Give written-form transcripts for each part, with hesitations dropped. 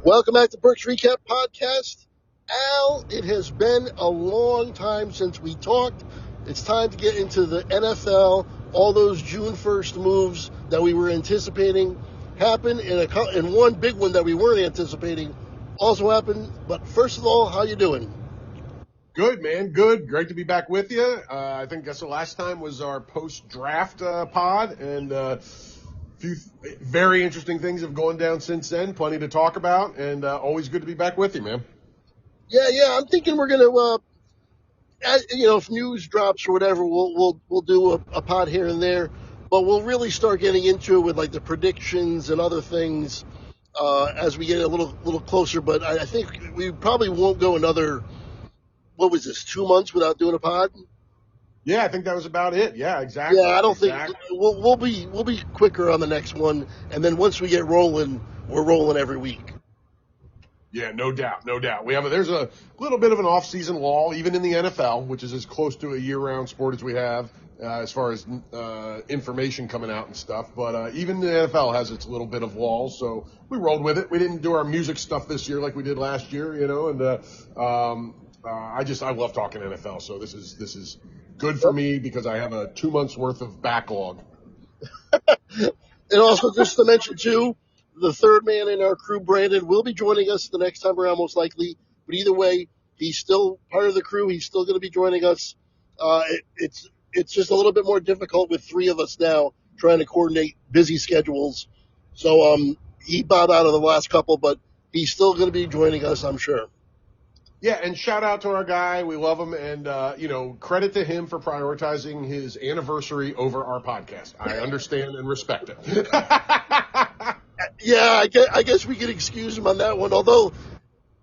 Welcome back to PERK'S reCAP podcast. Al, it has been a long time since we talked. It's time to get into the NFL. All those June 1st moves that we were anticipating happened, and one big one that we weren't anticipating also happened. But first of all, how you doing? Good, man. Good. Great to be back with you. I guess the last time was our post-draft pod, and few very interesting things have gone down since then. Plenty to talk about, and always good to be back with you, man. Yeah. I'm thinking we're gonna, if news drops or whatever, we'll do a pod here and there, but we'll really start getting into it with like the predictions and other things as we get a little closer. But I think we probably won't go another. What was this? 2 months without doing a pod? Yeah, I think that was about it. Yeah, exactly. Yeah, I don't think we'll be quicker on the next one, and then once we get rolling, we're rolling every week. Yeah, no doubt. There's a little bit of an off-season lull, even in the NFL, which is as close to a year-round sport as we have as far as information coming out and stuff. But even the NFL has its little bit of lull, so we rolled with it. We didn't do our music stuff this year like we did last year, and I love talking NFL, so this is good for me because I have a 2 months worth of backlog. And also, just to mention too, the third man in our crew, Brandon, will be joining us the next time around, most likely. But either way, he's still part of the crew. He's still going to be joining us. It's just a little bit more difficult with three of us now trying to coordinate busy schedules. So he bowed out of the last couple, but he's still going to be joining us, I'm sure. Yeah, and shout out to our guy. We love him, and credit to him for prioritizing his anniversary over our podcast. I understand and respect it. Yeah, I guess we could excuse him on that one. Although,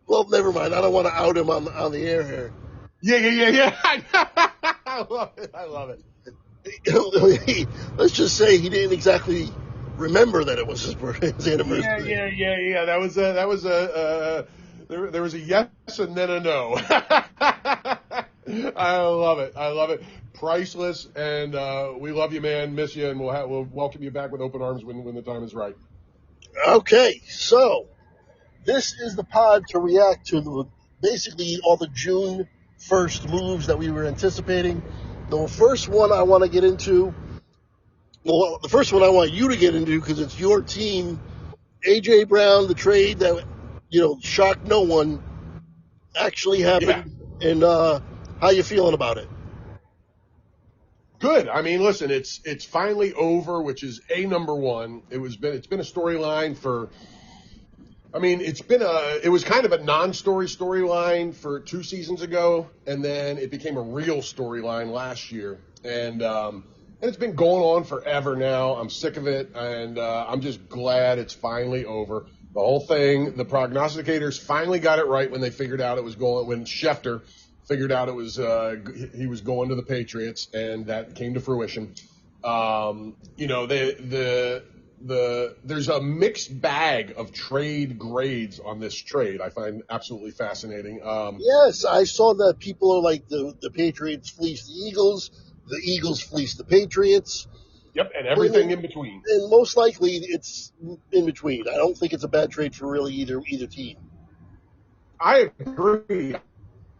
well, never mind. I don't want to out him on the air here. Yeah. I love it. Let's just say he didn't exactly remember that it was his anniversary. Yeah. There was a yes and then a no. I love it. Priceless, and we love you, man. Miss you, and we'll welcome you back with open arms when the time is right. Okay, so this is the pod to react to basically all the June 1st moves that we were anticipating. The first one I want to get into, the first one I want you to get into because it's your team, A.J. Brown, the trade that, shocked no one, actually happened. Yeah. And how you feeling about it? Good. I mean, listen, it's finally over, which is number one. It's been a storyline for. I mean, it was kind of a non-story storyline for 2 seasons ago, and then it became a real storyline last year, and it's been going on forever now. I'm sick of it, and I'm just glad it's finally over. The whole thing, the prognosticators finally got it right when they figured out it was going. When Schefter figured out it was he was going to the Patriots, and that came to fruition. There's a mixed bag of trade grades on this trade. I find absolutely fascinating. Yes, I saw that people are like the Patriots fleeced the Eagles fleeced the Patriots. Yep, and everything in between. And most likely it's in between. I don't think it's a bad trade for really either team. I agree.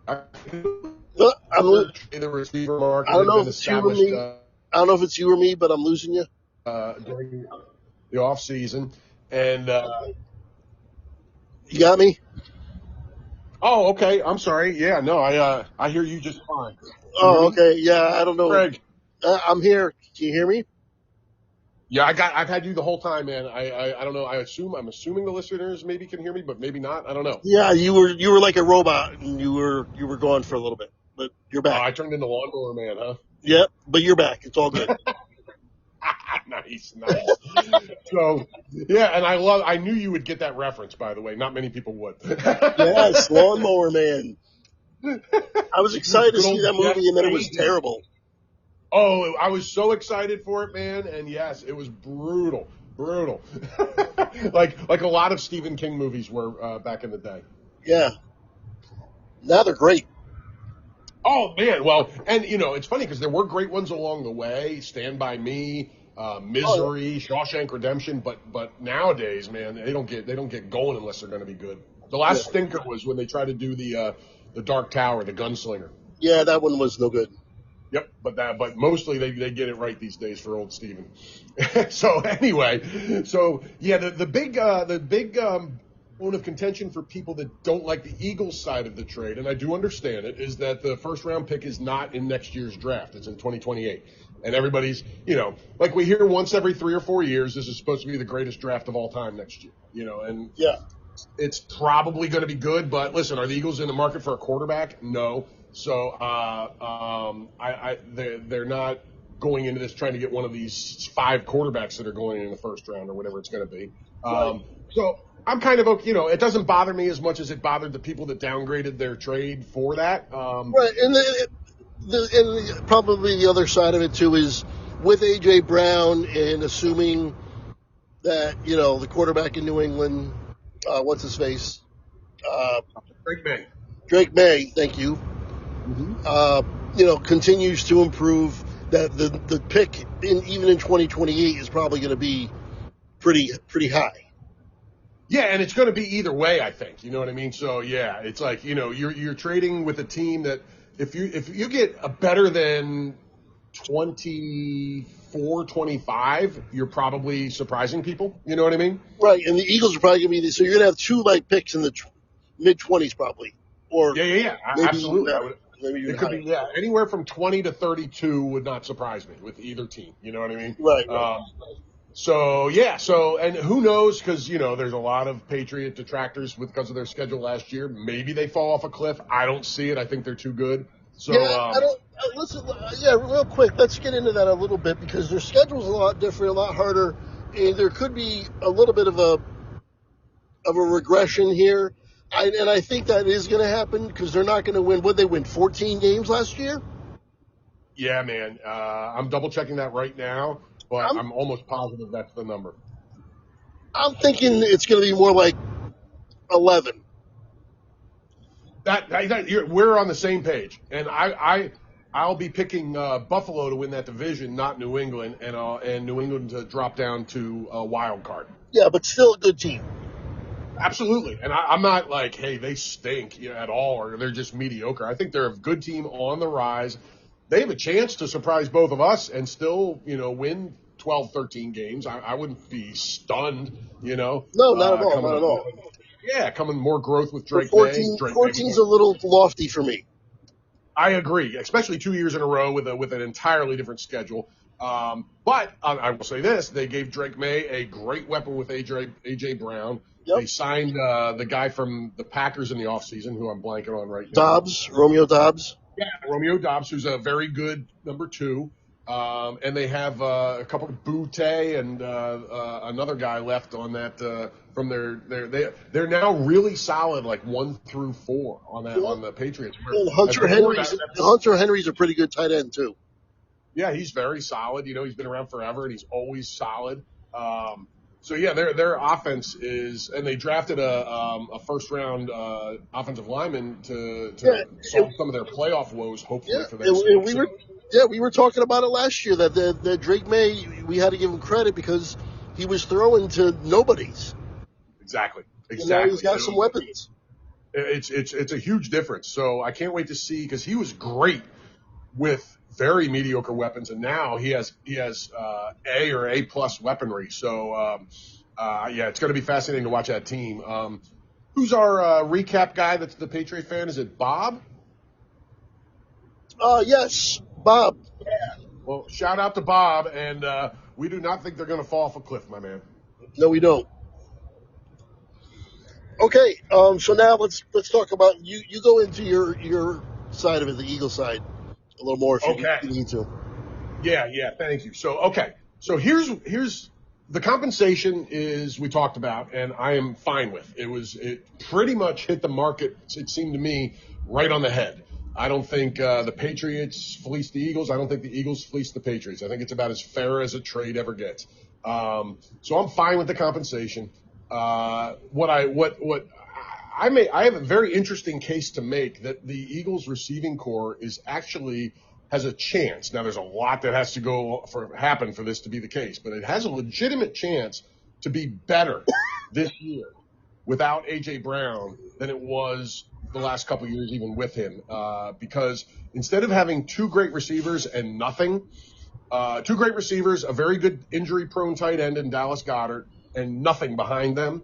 I don't know if it's you or me. I don't know if it's you or me, but I'm losing you. During the off season, and you got me. Oh, okay. I'm sorry. Yeah, no, I hear you just fine. Oh, okay. Yeah, I don't know. Greg, I'm here. Can you hear me? Yeah, I've had you the whole time, man. I don't know. I'm assuming the listeners maybe can hear me, but maybe not. I don't know. Yeah, you were like a robot, and you were gone for a little bit, but you're back. I turned into Lawnmower Man, huh? Yep, but you're back. It's all good. Nice. So, yeah, and I knew you would get that reference, by the way. Not many people would. Yes, Lawnmower Man. I was excited to see that movie, and then it was terrible. Oh, I was so excited for it, man, and yes, it was brutal. like a lot of Stephen King movies were back in the day. Yeah. Now they're great. Oh, man, well, and, it's funny because there were great ones along the way. Stand By Me, Misery, Shawshank Redemption. But nowadays, man, they don't get going unless they're going to be good. The last stinker was when they tried to do the Dark Tower, the Gunslinger. Yeah, that one was no good. Yep, but mostly they get it right these days for old Steven. So anyway, the big bone of contention for people that don't like the Eagles side of the trade, and I do understand it, is that the first round pick is not in next year's draft. It's in 2028. And everybody's, like we hear once every 3 or 4 years, this is supposed to be the greatest draft of all time next year, and it's probably going to be good. But listen, are the Eagles in the market for a quarterback? No. So they're not going into this trying to get one of these 5 quarterbacks that are going in the first round or whatever it's going to be. So I'm kind of, it doesn't bother me as much as it bothered the people that downgraded their trade for that. Right, and probably the other side of it too is with A.J. Brown and assuming that, the quarterback in New England, what's his face? Drake May, thank you. Continues to improve, that the pick even in 2028 is probably going to be pretty high. Yeah, and it's going to be either way, I think. You know what I mean? So yeah, it's like, you're trading with a team that if you get a better than 24, 25, you're probably surprising people. You know what I mean? Right, and the Eagles are probably going to be so you're going to have 2 picks in the mid-20s probably, or yeah, absolutely. Maybe it could be anywhere from 20 to 32 would not surprise me with either team. You know what I mean? Right. And who knows? Because there's a lot of Patriot detractors because of their schedule last year. Maybe they fall off a cliff. I don't see it. I think they're too good. So I don't. Listen, real quick, let's get into that a little bit because their schedule's a lot different, a lot harder, and there could be a little bit of a regression here. I think that is going to happen because they're not going to win. Would they win 14 games last year? Yeah, man. I'm double checking that right now, but I'm almost positive that's the number. I'm thinking it's going to be more like 11. We're on the same page, and I'll be picking Buffalo to win that division, not New England, and New England to drop down to a wild card. Yeah, but still a good team. Absolutely, and I'm not like, hey, they stink at all, or they're just mediocre. I think they're a good team on the rise. They have a chance to surprise both of us and still, win 12, 13 games. I wouldn't be stunned, No, not at all. Yeah, coming more growth with Drake. 14's a little lofty for me. I agree, especially 2 years in a row with an entirely different schedule. But I will say this: they gave Drake May a great weapon with A.J. Brown. Yep. They signed the guy from the Packers in the offseason, who I'm blanking on right now. Romeo Doubs. Yeah, Romeo Doubs, who's a very good number 2. And they have a couple of Boutte and another guy left on that from they're now really solid, like 1 through 4 on the Patriots. Well, Hunter Henry's a pretty good tight end too. Yeah, he's very solid. He's been around forever and he's always solid. So yeah, their offense is, and they drafted a first round offensive lineman to solve some of their playoff woes, hopefully for them. We were talking about it last year that Drake May, we had to give him credit because he was throwing to nobodies. Exactly. And now he's got some weapons. It's a huge difference. So I can't wait to see, because he was great with very mediocre weapons, and now he has A or A plus weaponry. So it's going to be fascinating to watch that team. Who's our recap guy? That's the Patriot fan. Is it Bob? Yes, Bob. Yeah. Well, shout out to Bob, and we do not think they're going to fall off a cliff, my man. No, we don't. Okay, so now let's talk about you go into your side of it, the Eagle side, a little more if you need to. Yeah, thank you. So here's the compensation is we talked about, and I am fine with. It pretty much hit the market, it seemed to me, right on the head. I don't think the Patriots fleeced the Eagles. I don't think the Eagles fleeced the Patriots. I think it's about as fair as a trade ever gets. So I'm fine with the compensation. I have a very interesting case to make that the Eagles receiving core is actually has a chance. Now, there's a lot that has to happen for this to be the case, but it has a legitimate chance to be better this year without A.J. Brown than it was the last couple of years, even with him, because instead of having two great receivers and nothing, two great receivers, a very good injury-prone tight end in Dallas Goedert, and nothing behind them,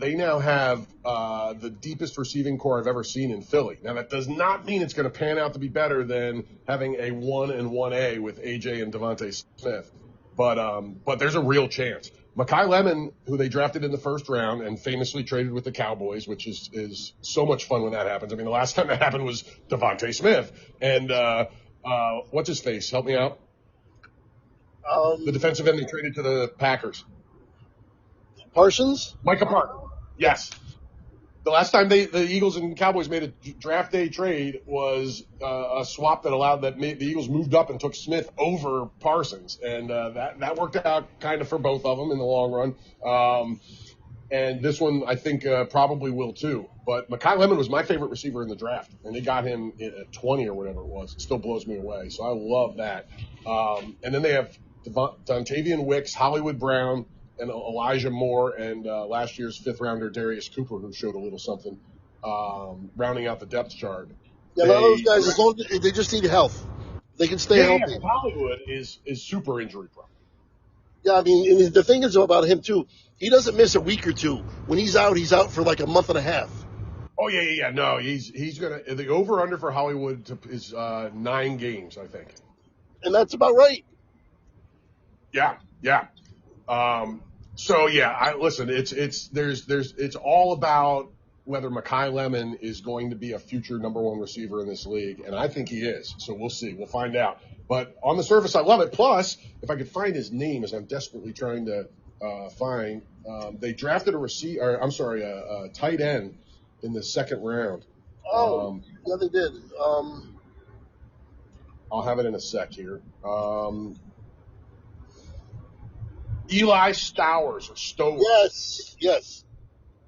they now have the deepest receiving core I've ever seen in Philly. Now, that does not mean it's going to pan out to be better than having a 1 and 1A with A.J. and Devontae Smith. But there's a real chance. Mekhi Lemon, who they drafted in the first round and famously traded with the Cowboys, which is so much fun when that happens. I mean, the last time that happened was Devontae Smith. And what's his face? Help me out. The defensive end they traded to the Packers. Parsons? Micah Parsons. Yes. The last time the Eagles and Cowboys made a draft day trade was a swap that allowed the Eagles moved up and took Smith over Parsons, and that worked out kind of for both of them in the long run. And this one I think probably will too. But Mekhi Lemon was my favorite receiver in the draft, and they got him at 20 or whatever it was. It still blows me away, so I love that. And then they have Dontavian Wicks, Hollywood Brown, and Elijah Moore, and last year's fifth-rounder Darius Cooper, who showed a little something, rounding out the depth chart. Yeah, a lot of those guys, as long as they just need health. They can stay healthy. Yeah, Hollywood is super injury-prone. Yeah, I mean, and the thing is about him, too, he doesn't miss a week or two. When he's out for like a month and a half. Oh, yeah. No, he's going to – the over-under for Hollywood is 9 games, I think. And that's about right. Yeah. So yeah, listen. It's all about whether Mekhi Lemon is going to be a future number 1 receiver in this league, and I think he is. So we'll see. We'll find out. But on the surface, I love it. Plus, if I could find his name, as I'm desperately trying to find, they drafted a tight end in the second round. Yeah, they did. I'll have it in a sec here. Eli Stowers, or Stowers. Yes.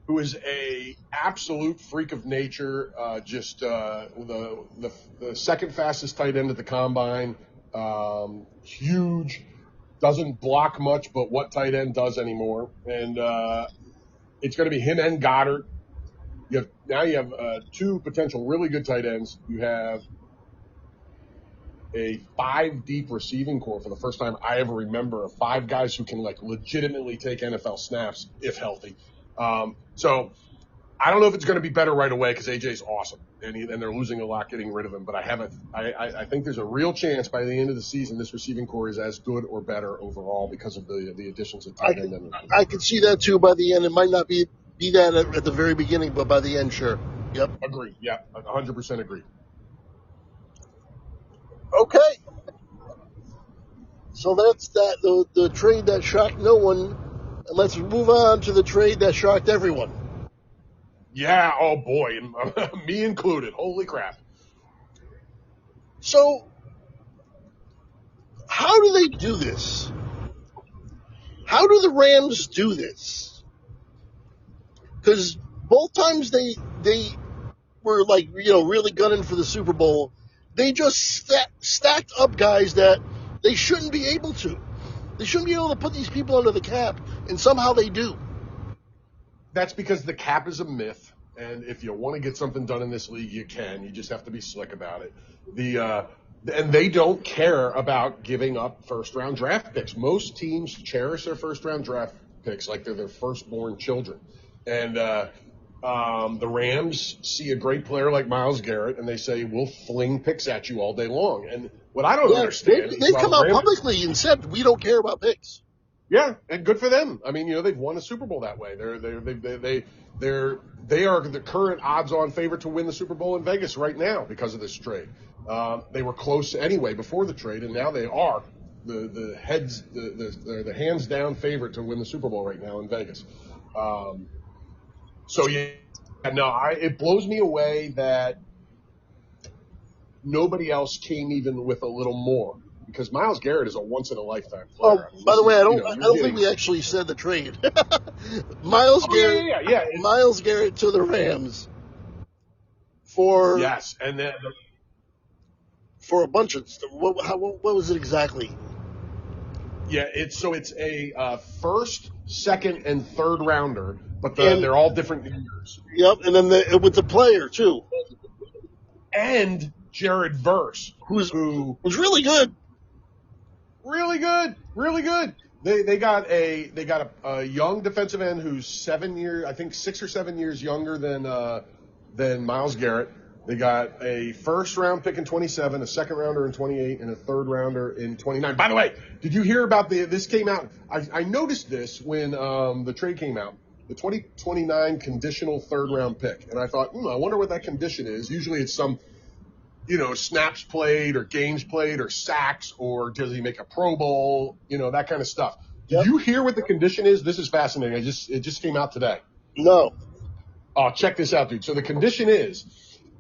Who is a absolute freak of nature, the second fastest tight end at the combine, huge, doesn't block much, but what tight end does anymore? And it's going to be him and Goddard. You have 2 potential really good tight ends. You have a 5-deep receiving core for the first time I ever remember, of 5 guys who can legitimately take NFL snaps if healthy. So I don't know if it's going to be better right away because AJ's awesome and they're losing a lot getting rid of him. But I think there's a real chance by the end of the season this receiving core is as good or better overall because of the additions of tight end. I can see that too by the end. It might not be that at the very beginning, but by the end, sure. Yep. Agree. Yeah, 100% agree. Okay. So that's that. The trade that shocked no one. And let's move on to the trade that shocked everyone. Yeah. Oh boy, me included. Holy crap. So, how do they do this? How do the Rams do this? Because both times they were really gunning for the Super Bowl, they just stacked up guys that they shouldn't be able to. They shouldn't be able to put these people under the cap, and somehow they do. That's because the cap is a myth, and if you want to get something done in this league, you can. You just have to be slick about it. And they don't care about giving up first-round draft picks. Most teams cherish their first-round draft picks like they're their firstborn children. And the Rams see a great player like Myles Garrett, and they say, we'll fling picks at you all day long. And what I don't understand they've come out publicly and said, we don't care about picks. Yeah, and good for them. I mean, they've won a Super Bowl that way. They are the current odds-on favorite to win the Super Bowl in Vegas right now because of this trade. They were close anyway before the trade, and now they are the hands-down favorite to win the Super Bowl right now in Vegas. It blows me away that nobody else came even with a little more, because Myles Garrett is a once-in-a-lifetime player. By the way, I don't think we actually said the trade. Myles Garrett to the Rams for yes, and then for a bunch of stuff. What was it exactly? Yeah, it's a first, second, and third rounder, but And they're all different years. yep, and then with the player too, And Jared Verse, who's who was really good. really good, really good. They got a young defensive end who's 7 years, I think 6 or 7 years younger than Myles Garrett. They got a first round pick in 27, a second rounder in 28, and a third rounder in 29. By the way, did you hear about this came out? I noticed this when the trade came out, the 2029 conditional third round pick. And I thought, I wonder what that condition is. Usually it's some, snaps played or games played or sacks or does he make a Pro Bowl, that kind of stuff. Did Yep. you hear what the condition is? This is fascinating. It just came out today. No. Oh, check this out, dude. So the condition is,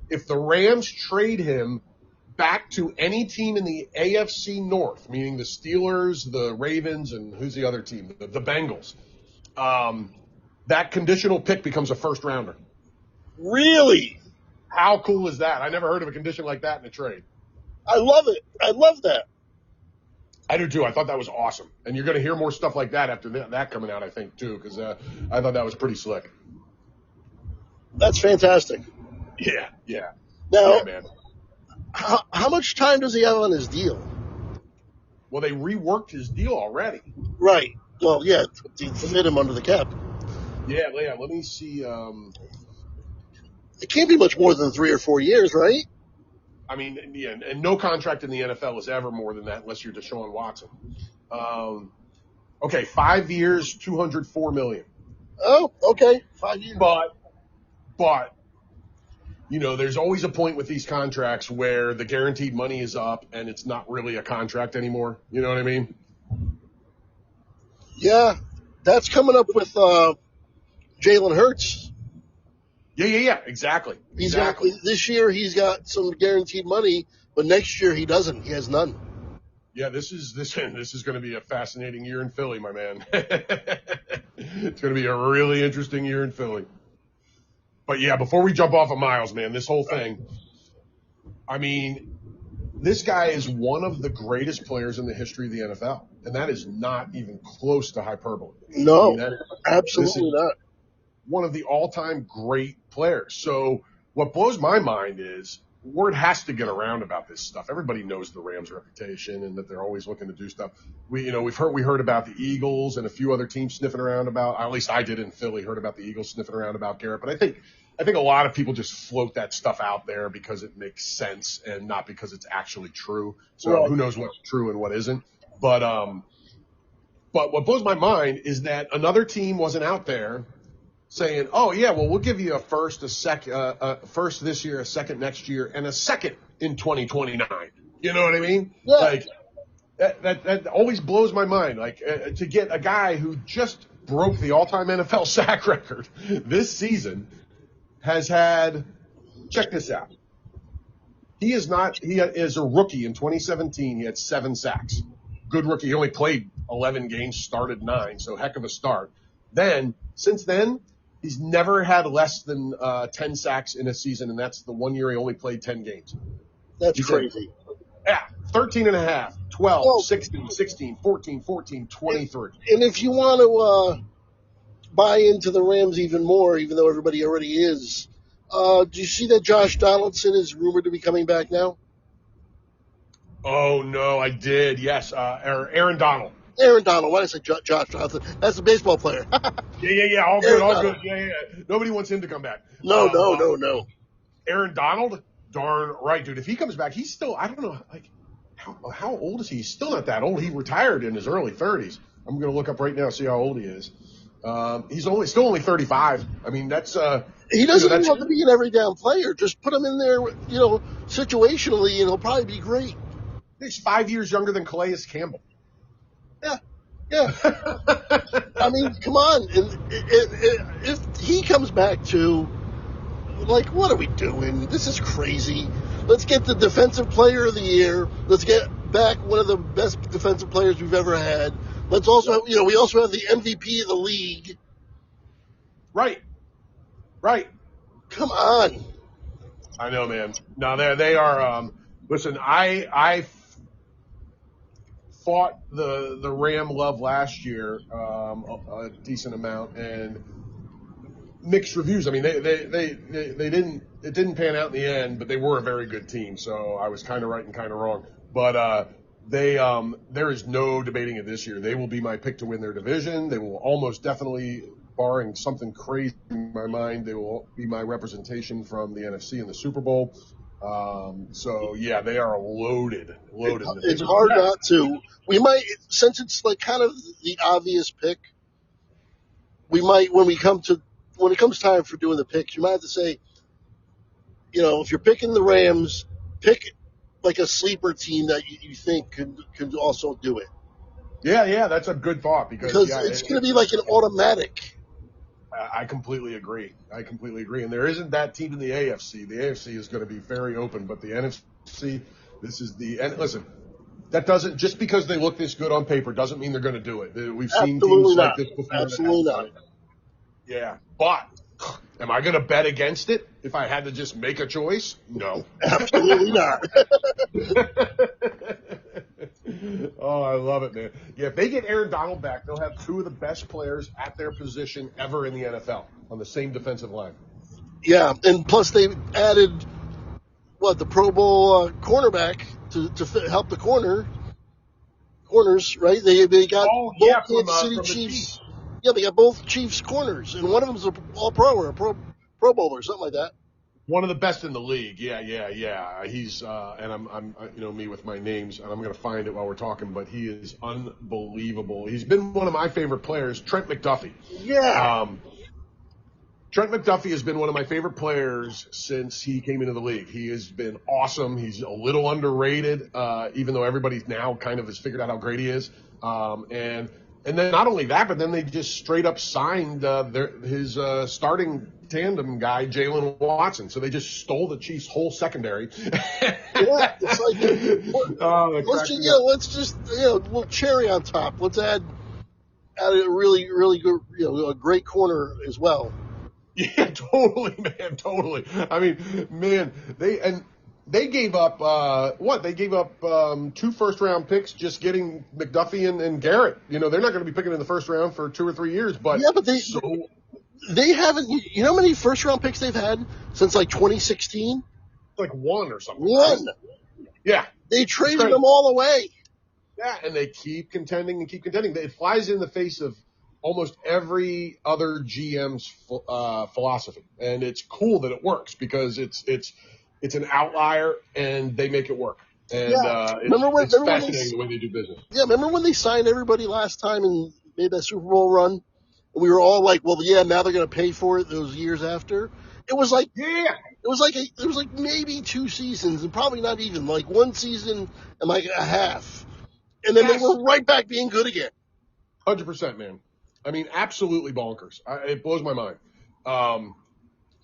if the Rams trade him back to any team in the AFC North, meaning the Steelers, the Ravens, and who's the other team? The Bengals. That conditional pick becomes a first rounder. Really? How cool is that? I never heard of a condition like that in a trade. I love it. I love that. I do too. I thought that was awesome. And you're going to hear more stuff like that after that coming out, I think, too, because I thought that was pretty slick. That's fantastic. Yeah. Now, Yeah, man. how much time does he have on his deal? Well, they reworked his deal already. Right. Well, yeah, to fit him under the cap. Yeah. Let me see. It can't be much more than 3 or 4 years, right? I mean, yeah, and no contract in the NFL is ever more than that unless you're Deshaun Watson. Okay, 5 years, $204 million. Oh, okay. 5 years. But there's always a point with these contracts where the guaranteed money is up and it's not really a contract anymore. You know what I mean? Yeah, that's coming up with Jalen Hurts. Yeah, exactly. This year he's got some guaranteed money, but next year he doesn't. He has none. Yeah, this is going to be a fascinating year in Philly, my man. It's going to be a really interesting year in Philly. But yeah, before we jump off of Myles, man, this whole thing, I mean, this guy is one of the greatest players in the history of the NFL, and that is not even close to hyperbole. No, I mean, absolutely not. One of the all-time great players. So what blows my mind is word has to get around about this stuff. Everybody knows the Rams' reputation and that they're always looking to do stuff. We heard about the Eagles and a few other teams sniffing around about, at least I did in Philly, heard about the Eagles sniffing around about Garrett. But I think a lot of people just float that stuff out there because it makes sense and not because it's actually true. So Right. Who knows what's true and what isn't. But what blows my mind is that another team wasn't out there saying, oh, yeah, well, we'll give you a first, first this year, a second next year, and a second in 2029. You know what I mean? Yeah. Like, that always blows my mind. Like, to get a guy who just broke the all-time NFL sack record this season has had, check this out. He is a rookie in 2017. He had 7 sacks. Good rookie. He only played 11 games, started 9, so heck of a start. Since then, he's never had less than 10 sacks in a season, and that's the 1 year he only played 10 games. That's crazy. 13 and a half, 12, 16, 14, 23. And if you want to buy into the Rams even more, even though everybody already is, do you see that Josh Donaldson is rumored to be coming back now? Oh, no, I did. Yes. Aaron Donald. Aaron Donald. Why did I say Josh Donaldson? That's a baseball player. Yeah. All good. Yeah. Nobody wants him to come back. No. Aaron Donald? Darn right, dude. If he comes back, he's still, I don't know, like, how old is he? He's still not that old. He retired in his early 30s. I'm going to look up right now, see how old he is. He's still only 35. I mean, that's he doesn't even have to be an every down player. Just put him in there, situationally, and he'll probably be great. He's 5 years younger than Calais Campbell. Yeah. I mean, come on. If he comes back to, like, what are we doing? This is crazy. Let's get the defensive player of the year. Let's get back one of the best defensive players we've ever had. Let's also, we also have the MVP of the league. Right. Come on. I know, man. No, they are. Listen, I fought the Ram love last year a decent amount, and mixed reviews. I mean, they didn't, it didn't pan out in the end, but they were a very good team. So I was kind of right and kind of wrong. But there is no debating it this year. They will be my pick to win their division. They will almost definitely, barring something crazy in my mind, they will be my representation from the NFC in the Super Bowl. So yeah, they are loaded. It's hard not to. We might, since it's like kind of the obvious pick, we might, when it comes time for doing the picks, you might have to say, if you're picking the Rams, pick like a sleeper team that you think can also do it. Yeah, that's a good thought because it's going to be like an automatic. I completely agree. And there isn't that team in the AFC. The AFC is going to be very open, but the NFC, and listen, that doesn't, just because they look this good on paper doesn't mean they're going to do it. We've seen teams like this before. Absolutely not. Yeah, but am I going to bet against it if I had to just make a choice? No. Absolutely not. Oh, I love it, man. Yeah, if they get Aaron Donald back, they'll have two of the best players at their position ever in the NFL on the same defensive line. Yeah, and plus they added, the Pro Bowl cornerback to help the corners, right? They got both Kansas City Chiefs. Yeah, they got both Chiefs corners, and one of them's an All-Pro or a Pro Bowler, something like that. One of the best in the league. Yeah. He's and I'm me with my names, and I'm going to find it while we're talking, but he is unbelievable. He's been one of my favorite players, Trent McDuffie. Yeah. Trent McDuffie has been one of my favorite players since he came into the league. He has been awesome. He's a little underrated, even though everybody now kind of has figured out how great he is. And then not only that, but then they just straight up signed his starting tandem guy, Jalen Watson. So they just stole the Chiefs' whole secondary. Yeah, it's like let's just a little cherry on top. Let's add a really really good a great corner as well. Yeah, totally, man, totally. I mean, man, they gave up They gave up 2 first-round picks just getting McDuffie and Garrett. They're not going to be picking in the first round for 2 or 3 years. But they haven't. You know how many first-round picks they've had since like 2016? Like 1 or something. One. Right? Yeah. They traded them all away. Yeah, and they keep contending. It flies in the face of almost every other GM's philosophy, and it's cool that it works because it's an outlier and they make it work. And it's fascinating the way they do business. Yeah, remember when they signed everybody last time and made that Super Bowl run? And we were all like, well, yeah, now they're going to pay for it those years after. It was like, yeah, it was like maybe 2 seasons, and probably not even, like 1 season and like a half. And then they were right back being good again. 100%, man. I mean, absolutely bonkers. It blows my mind.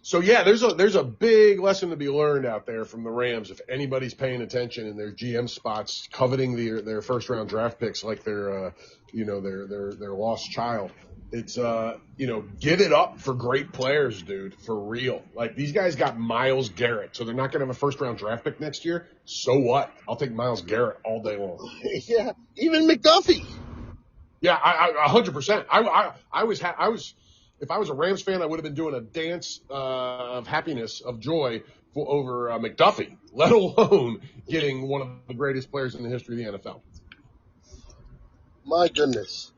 So yeah, there's a big lesson to be learned out there from the Rams. If anybody's paying attention in their GM spots, coveting their first round draft picks like their lost child, it's give it up for great players, dude, for real. Like these guys got Myles Garrett, so they're not going to have a first round draft pick next year. So what? I'll take Myles Garrett all day long. Yeah, even McDuffie. Yeah, 100%. I was. If I was a Rams fan, I would have been doing a dance of happiness, of joy over McDuffie, let alone getting one of the greatest players in the history of the NFL. My goodness.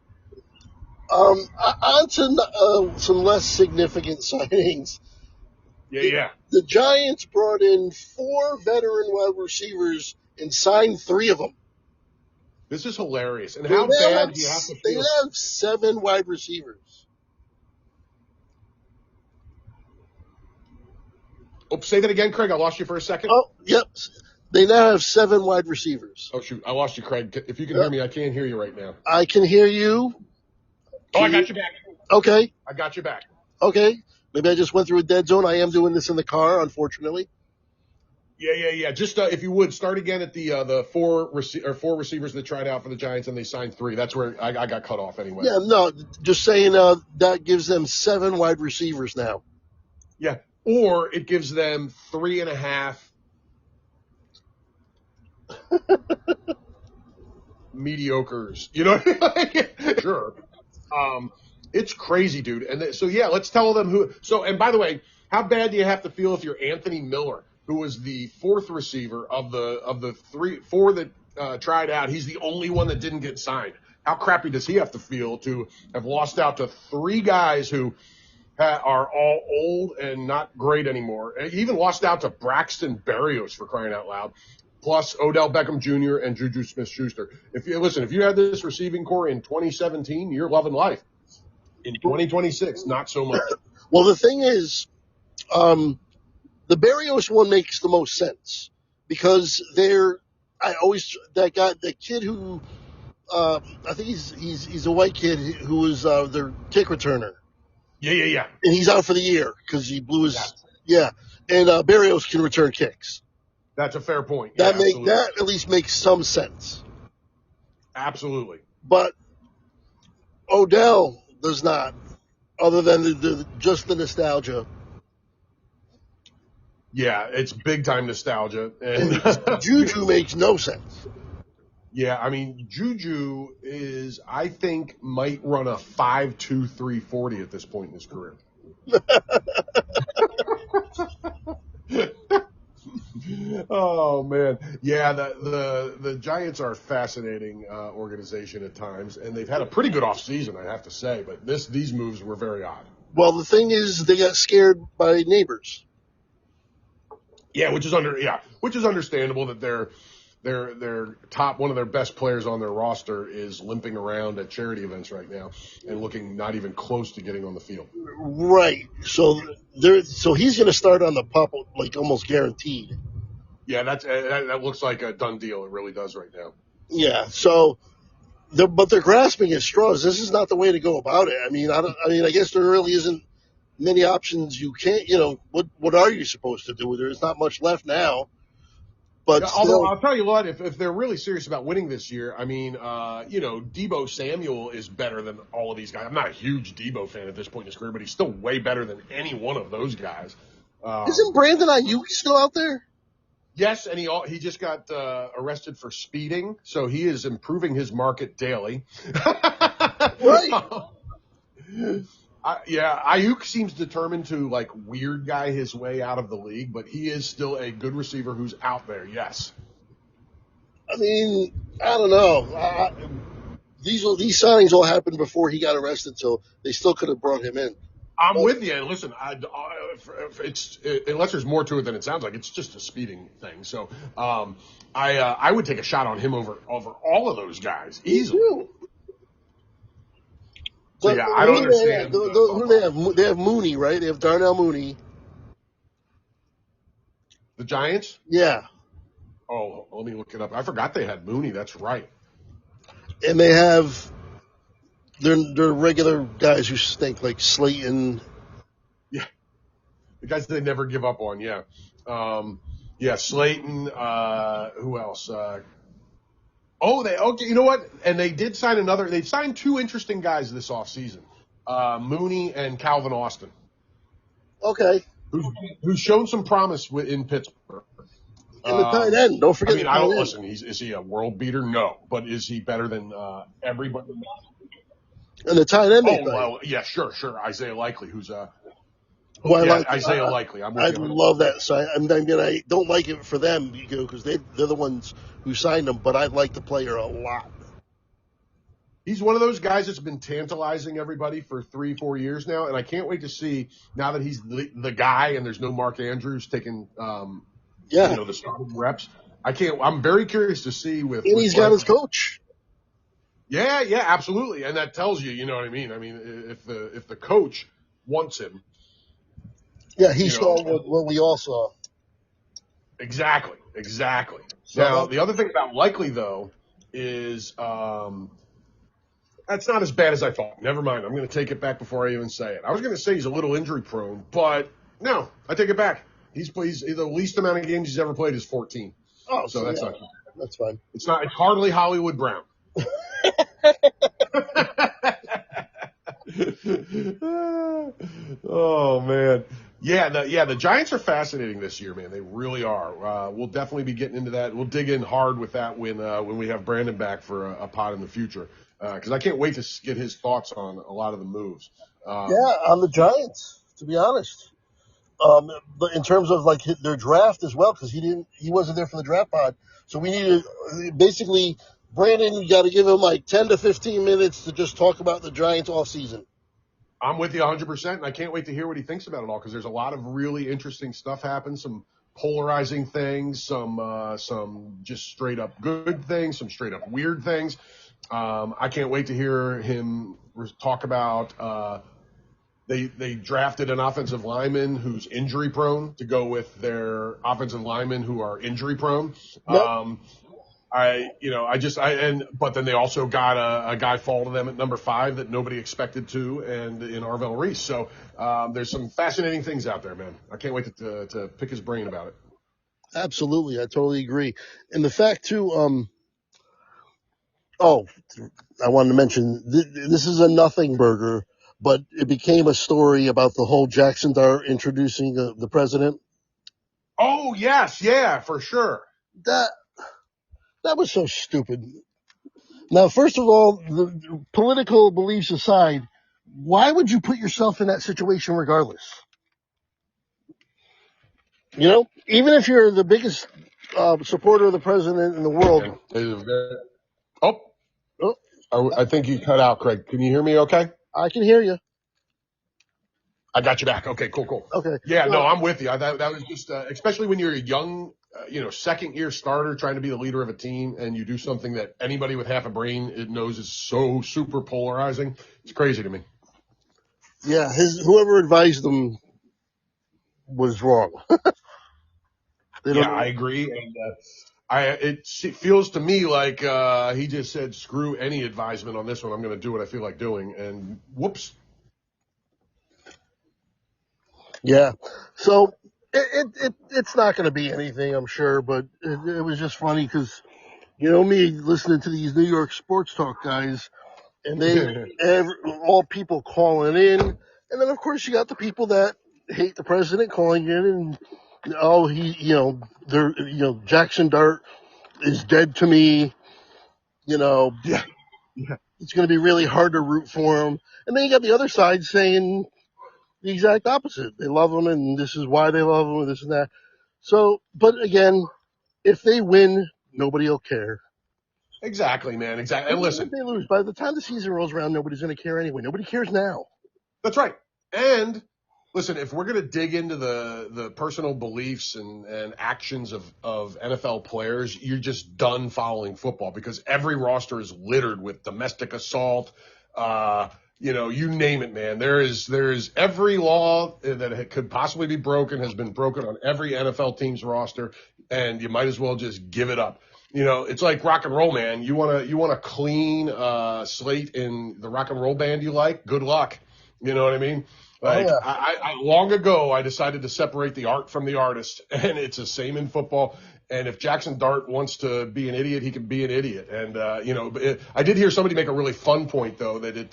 On to some less significant signings. Yeah. The Giants brought in 4 veteran wide receivers and signed 3 of them. This is hilarious. And how bad do you have to feel? They have 7 wide receivers. Oh, say that again, Craig. I lost you for a second. Oh, yep. They now have 7 wide receivers. Oh, shoot. I lost you, Craig. If you can hear me, I can't hear you right now. I can hear you. I got you back. Okay. I got you back. Okay. Maybe I just went through a dead zone. I am doing this in the car, unfortunately. Yeah. Just if you would start again at the 4 receivers that tried out for the Giants and they signed 3. That's where I got cut off anyway. Yeah, no, just saying that gives them 7 wide receivers now. Yeah, or it gives them 3.5 mediocres. You know, sure. It's crazy, dude. And so yeah, let's tell them who. So and by the way, how bad do you have to feel if you're Anthony Miller, who was the fourth receiver of the four that tried out? He's the only one that didn't get signed. How crappy does he have to feel to have lost out to three guys who are all old and not great anymore? He even lost out to Braxton Berrios, for crying out loud, plus Odell Beckham Jr. and Juju Smith-Schuster. If you had this receiving core in 2017, you're loving life. In 2026, not so much. Well, the thing is, the Berrios one makes the most sense because that kid who, I think he's a white kid who was their kick returner. Yeah. And he's out for the year because he blew his, yeah. And Berrios can return kicks. That's a fair point. That at least makes some sense. Absolutely. But Odell does not, other than just the nostalgia. Yeah, it's big time nostalgia. And Juju makes no sense. Yeah, I mean, Juju I think, might run a 5.2 340 at this point in his career. Oh man, yeah. The Giants are a fascinating organization at times, and they've had a pretty good offseason, I have to say. But these moves were very odd. Well, the thing is, they got scared by neighbors. Yeah, which is understandable that their top, one of their best players on their roster is limping around at charity events right now and looking not even close to getting on the field. Right. So he's going to start on the pup, like almost guaranteed. Yeah, that looks like a done deal. It really does right now. Yeah. So, but they're grasping at straws. This is not the way to go about it. I mean, I guess there really isn't many options. You can't. What are you supposed to do? There's not much left now. But although I'll tell you what, if they're really serious about winning this year, I mean, Deebo Samuel is better than all of these guys. I'm not a huge Deebo fan at this point in his career, but he's still way better than any one of those guys. Isn't Brandon Ayuk still out there? Yes, and he just got arrested for speeding, so he is improving his market daily. Right. Ayuk seems determined to weird guy his way out of the league, but he is still a good receiver who's out there. Yes. I mean, I don't know. These signings all happened before he got arrested, so they still could have brought him in. I'm with you. And listen, unless there's more to it than it sounds like, it's just a speeding thing. So I would take a shot on him over all of those guys easily. So, yeah, I don't understand. Who do they have? They have Mooney, right? They have Darnell Mooney. The Giants? Yeah. Oh, let me look it up. I forgot they had Mooney. That's right. And they have their regular guys who stink, like Slayton. Yeah. The guys that they never give up on, yeah. Slayton. Who else? Okay, you know what? And they did sign they signed two interesting guys this offseason. Mooney and Calvin Austin. Okay. Who's shown some promise in Pittsburgh. And the tight end, don't forget. I don't listen. Is he a world beater? No, but is he better than everybody? And the tight end. Yeah, sure. Isaiah Likely, who's Isaiah Likely. I love that. So I don't like it for them because they're the ones who signed him, but I like the player a lot. He's one of those guys that's been tantalizing everybody for 3-4 years now, and I can't wait to see now that he's the guy and there's no Mark Andrews taking the starting reps. I'm very curious to see and he's got his coach. Yeah, absolutely, and that tells you know what I mean. I mean, if the coach wants him. Yeah, he saw what we all saw. Exactly. So now, the other thing about Likely, though, is that's not as bad as I thought. Never mind. I'm going to take it back before I even say it. I was going to say he's a little injury prone, but no, I take it back. He's the least amount of games he's ever played is 14. Oh, so that's not. That's fine. It's hardly Hollywood Brown. Oh man. The Giants are fascinating this year, man. They really are. We'll definitely be getting into that. We'll dig in hard with that when we have Brandon back for a pod in the future. Because I can't wait to get his thoughts on a lot of the moves. On the Giants, to be honest. But in terms of like their draft as well, because he wasn't there for the draft pod. So we needed basically Brandon. You got to give him like 10 to 15 minutes to just talk about the Giants all season. I'm with you 100%, and I can't wait to hear what he thinks about it all because there's a lot of really interesting stuff happen, some polarizing things, some just straight up good things, some straight up weird things. I can't wait to hear him talk about they drafted an offensive lineman who's injury prone to go with their offensive linemen who are injury prone. Yep. But then they also got a guy fall to them at number 5 that nobody expected to, and in Arvell Reese. So there's some fascinating things out there, man. I can't wait to pick his brain about it. Absolutely, I totally agree. And the fact too, I wanted to mention this is a nothing burger, but it became a story about the whole Jackson Dart introducing the president. Oh yes, yeah, for sure. That was so stupid. Now, first of all, the political beliefs aside, why would you put yourself in that situation regardless? You know, even if you're the biggest supporter of the president in the world. I think you cut out, Craig. Can you hear me okay? I can hear you. I got you back. Okay, cool. Okay. Yeah, no, I'm with you. That was just, especially when you're a young, second year starter trying to be the leader of a team and you do something that anybody with half a brain it knows is so super polarizing. It's crazy to me. Yeah, whoever advised him was wrong. I agree. And it feels to me like he just said, screw any advisement on this one. I'm going to do what I feel like doing. And whoops. Yeah. So it's not going to be anything, I'm sure, but it was just funny because, me listening to these New York sports talk guys, and all people calling in, and then of course you got the people that hate the president calling in, and Jackson Dart is dead to me. Yeah. It's going to be really hard to root for him, and then you got the other side saying the exact opposite. They love him, and this is why they love him, and this and that. So, but again, if they win, nobody will care. Exactly, man. Exactly. And listen, if they lose, by the time the season rolls around, nobody's going to care anyway. Nobody cares now. That's right. And listen, if we're going to dig into the personal beliefs and actions of NFL players, you're just done following football because every roster is littered with domestic assault. You name it, man. There is every law that could possibly be broken has been broken on every NFL team's roster, and you might as well just give it up. It's like rock and roll, man. You want a clean slate in the rock and roll band you like? Good luck. You know what I mean? Like, yeah. I long ago, I decided to separate the art from the artist, and it's the same in football. And if Jackson Dart wants to be an idiot, he can be an idiot. And, I did hear somebody make a really fun point, though, that it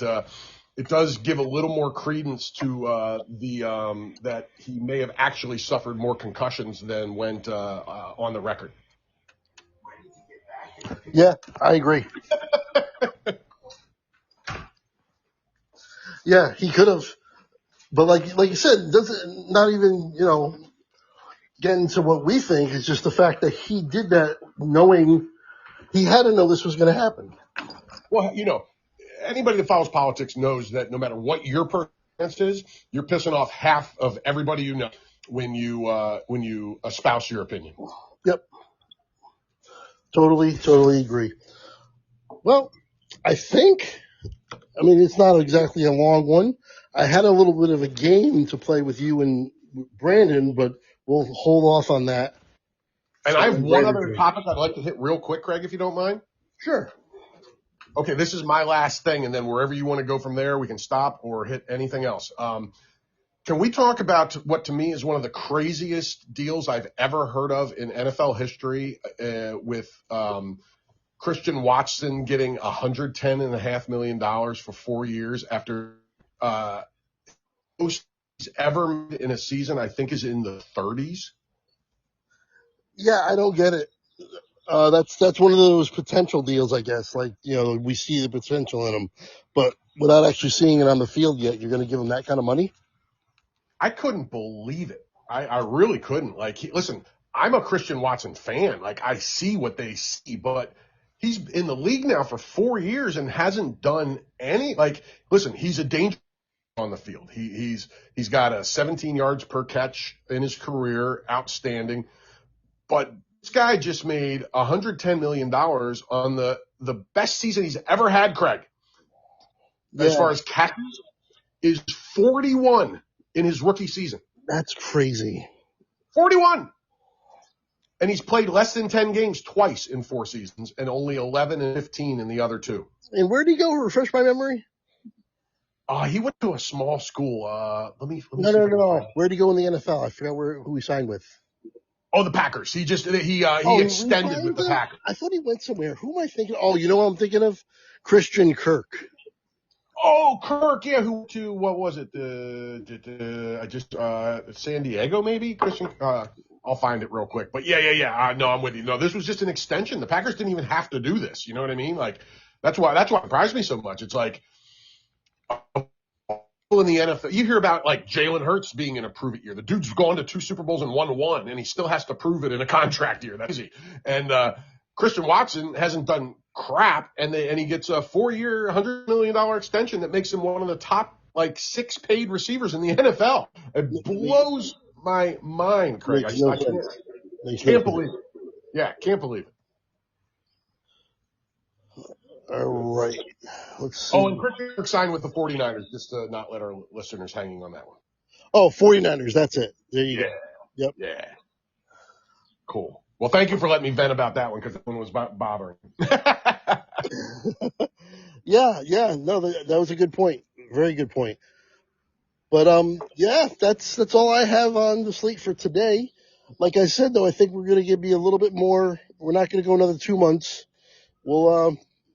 does give a little more credence to that he may have actually suffered more concussions than went on the record. Yeah, I agree. Yeah, he could have. But like you said, doesn't not even, get into what we think. It's just the fact that he did that knowing he had to know this was going to happen. Well, anybody that follows politics knows that no matter what your preference is, you're pissing off half of everybody you know when you espouse your opinion. Yep. Totally agree. Well, it's not exactly a long one. I had a little bit of a game to play with you and Brandon, but we'll hold off on that. And I have one other topic I'd like to hit real quick, Craig, if you don't mind. Sure. Okay, this is my last thing, and then wherever you want to go from there, we can stop or hit anything else. Can we talk about what to me is one of the craziest deals I've ever heard of in NFL history with Christian Watson getting $110.5 million for 4 years after he's ever made in a season, I think, is in the 30s. Yeah, I don't get it. That's one of those potential deals, I guess. Like, we see the potential in him, but without actually seeing it on the field yet, you're going to give him that kind of money? I couldn't believe it. I really couldn't. Like, listen, I'm a Christian Watson fan. Like, I see what they see, but he's in the league now for 4 years and hasn't done any. Like, listen, he's a danger on the field. He's got a 17 yards per catch in his career, outstanding. But this guy just made $110 million on the best season he's ever had, Craig. As Yeah, far as catches, is 41 in his rookie season. that's crazy. 41. And he's played less than 10 games twice in 4 seasons and only 11 and 15 in the other 2. And where'd he go? Refresh my memory. He went to a small school. Let me No, see no, if I can no. find it. Where'd he go in the NFL? I forgot who he signed with. Oh, the Packers. He He extended with the them? Packers. I thought he went somewhere. Who am I thinking? Oh, you know what I'm thinking of? Christian Kirk. Oh, Kirk, yeah, who to, what was it? San Diego, maybe? Christian, I'll find it real quick. But yeah. No, I'm with you. No, this was just an extension. The Packers didn't even have to do this. You know what I mean? Like, that's why it surprised me so much. It's like, in the NFL, you hear about like Jalen Hurts being in a prove it year. The dude's gone to 2 Super Bowls and won 1, and he still has to prove it in a contract year. That's easy. And Christian Watson hasn't done crap, and he gets a 4-year, $100 million extension that makes him one of the top 6 paid receivers in the NFL. It blows my mind, Craig. I can't believe it. Yeah, can't believe it. All right. Let's see. Oh, and Christian Kirk signed with the 49ers, just to not let our listeners hanging on that one. Oh, 49ers. That's it. There you go. Yep. Yeah. Cool. Well, thank you for letting me vent about that one because that one was bothering. Yeah. No, that was a good point. Very good point. But yeah, that's all I have on the slate for today. Like I said, though, I think we're going to be a little bit more. We're not going to go another 2 months.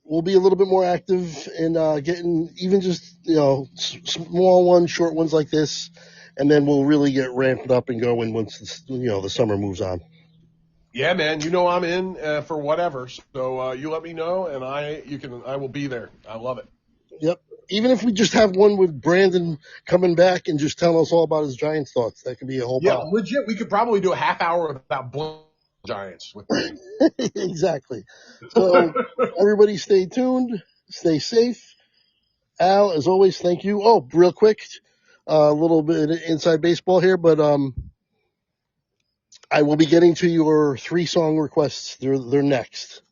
We'll be a little bit more active in getting even just small ones, short ones like this, and then we'll really get ramped up and going once the summer moves on. Yeah, man. I'm in for whatever. So you let me know, and I will be there. I love it. Yep. Even if we just have one with Brandon coming back and just telling us all about his Giants thoughts, that could be a whole. Yeah, legit. We could probably do a half hour about Giants with Brandon. Exactly. So everybody, stay tuned. Stay safe. Al, as always, thank you. Oh, real quick, a little bit of inside baseball here, but I will be getting to your 3-song requests. They're next.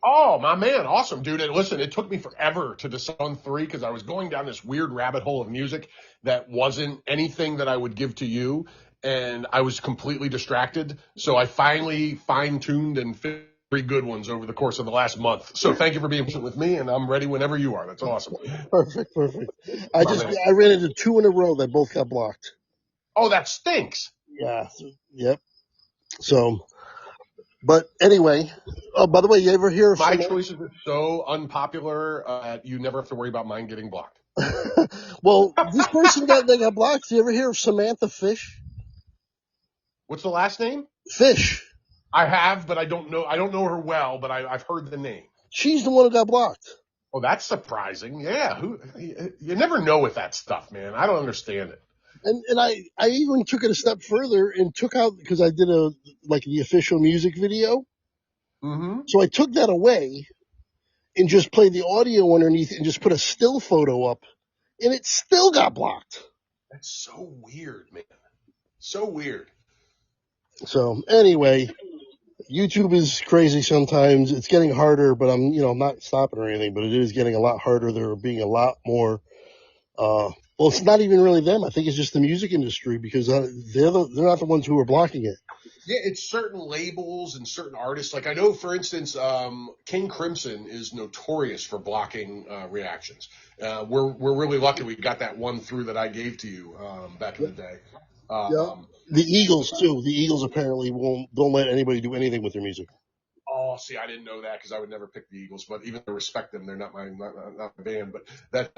Oh, my man. Awesome, dude. And listen, it took me forever to decide on 3 because I was going down this weird rabbit hole of music that wasn't anything that I would give to you. And I was completely distracted. So I finally fine-tuned and fit 3 good ones over the course of the last month. So thank you for being patient with me, and I'm ready whenever you are. That's awesome. Perfect. I ran into 2 in a row that both got blocked. Oh, that stinks. Yeah. Yep. So, but anyway, by the way, you ever hear of my choices are so unpopular, you never have to worry about mine getting blocked. Well, this person got blocked. You ever hear of Samantha Fish? What's the last name? Fish. I have, but I don't know her well, but I've heard the name. She's the one who got blocked. Oh, that's surprising. Yeah. You never know with that stuff, man. I don't understand it. And I even took it a step further and took out, because I did the official music video. Mm-hmm. So I took that away and just played the audio underneath and just put a still photo up, and it still got blocked. That's so weird, man. So weird. So anyway, YouTube is crazy sometimes. It's getting harder, but I'm not stopping or anything, but it is getting a lot harder. They're being a lot more, well, it's not even really them. I think it's just the music industry, because they're not the ones who are blocking it. Yeah, it's certain labels and certain artists. Like I know, for instance, King Crimson is notorious for blocking reactions. We're really lucky we got that one through that I gave to you back in the day. Yeah. The Eagles too. The Eagles apparently don't let anybody do anything with their music. Oh, see, I didn't know that because I would never pick the Eagles. But even though I respect them, they're not my band. But that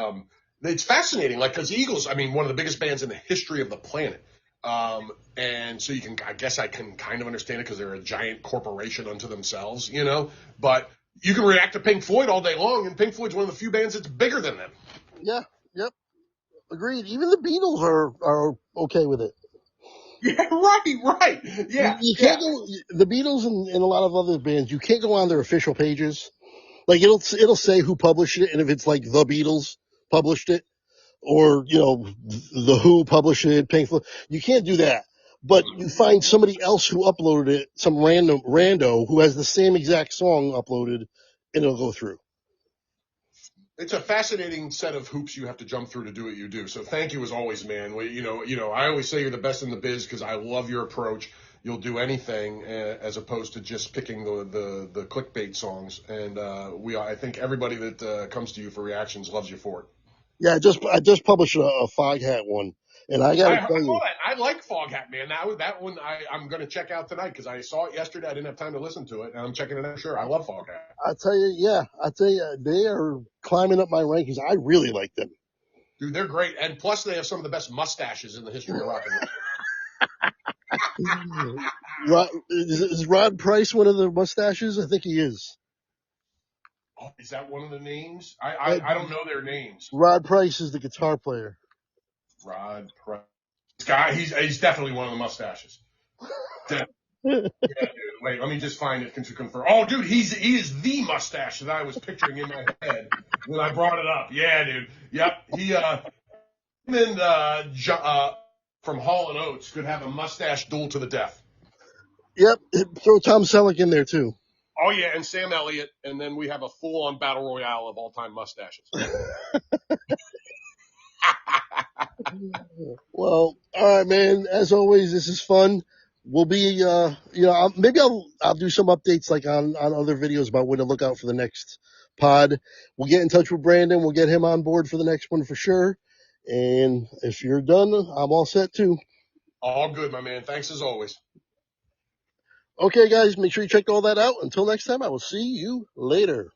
It's fascinating, like, because the Eagles, I mean, one of the biggest bands in the history of the planet. And so I guess I can kind of understand it because they're a giant corporation unto themselves, you know, but you can react to Pink Floyd all day long, and Pink Floyd's one of the few bands that's bigger than them. Yeah, yep, agreed. Even the Beatles are okay with it. Yeah, right. Yeah, You yeah. can't go, the Beatles and a lot of other bands, you can't go on their official pages. Like it'll say who published it, and if it's like the Beatles published it, or the Who published it, Pink Floyd, you can't do that. But you find somebody else who uploaded it, some random rando who has the same exact song uploaded, and it'll go through. It's a fascinating set of hoops you have to jump through to do what you do. So thank you as always, man. I always say you're the best in the biz because I love your approach. You'll do anything as opposed to just picking the clickbait songs. And I think everybody that comes to you for reactions loves you for it. Yeah, I just published a Foghat one, and I gotta I tell saw you, that. I like Foghat, man. That one I'm going to check out tonight because I saw it yesterday. I didn't have time to listen to it, and I'm checking it out. Sure, I love Foghat. I tell you, they are climbing up my rankings. I really like them. Dude, they're great, and plus they have some of the best mustaches in the history of rock and roll. Is Rod Price one of the mustaches? I think he is. Oh, is that one of the names? I don't know their names. Rod Price is the guitar player. Rod Price. This guy, he's definitely one of the mustaches. Yeah, dude. Wait, let me just find it to confirm. Oh, dude, he is the mustache that I was picturing in my head when I brought it up. Yeah, dude. Yep. Him and from Hall and Oates could have a mustache duel to the death. Yep. Throw Tom Selleck in there too. Oh yeah, and Sam Elliott, and then we have a full-on battle royale of all-time mustaches. Well, all right, man. As always, this is fun. We'll be, maybe I'll do some updates like on other videos about when to look out for the next pod. We'll get in touch with Brandon. We'll get him on board for the next one for sure. And if you're done, I'm all set too. All good, my man. Thanks as always. Okay, guys, make sure you check all that out. Until next time, I will see you later.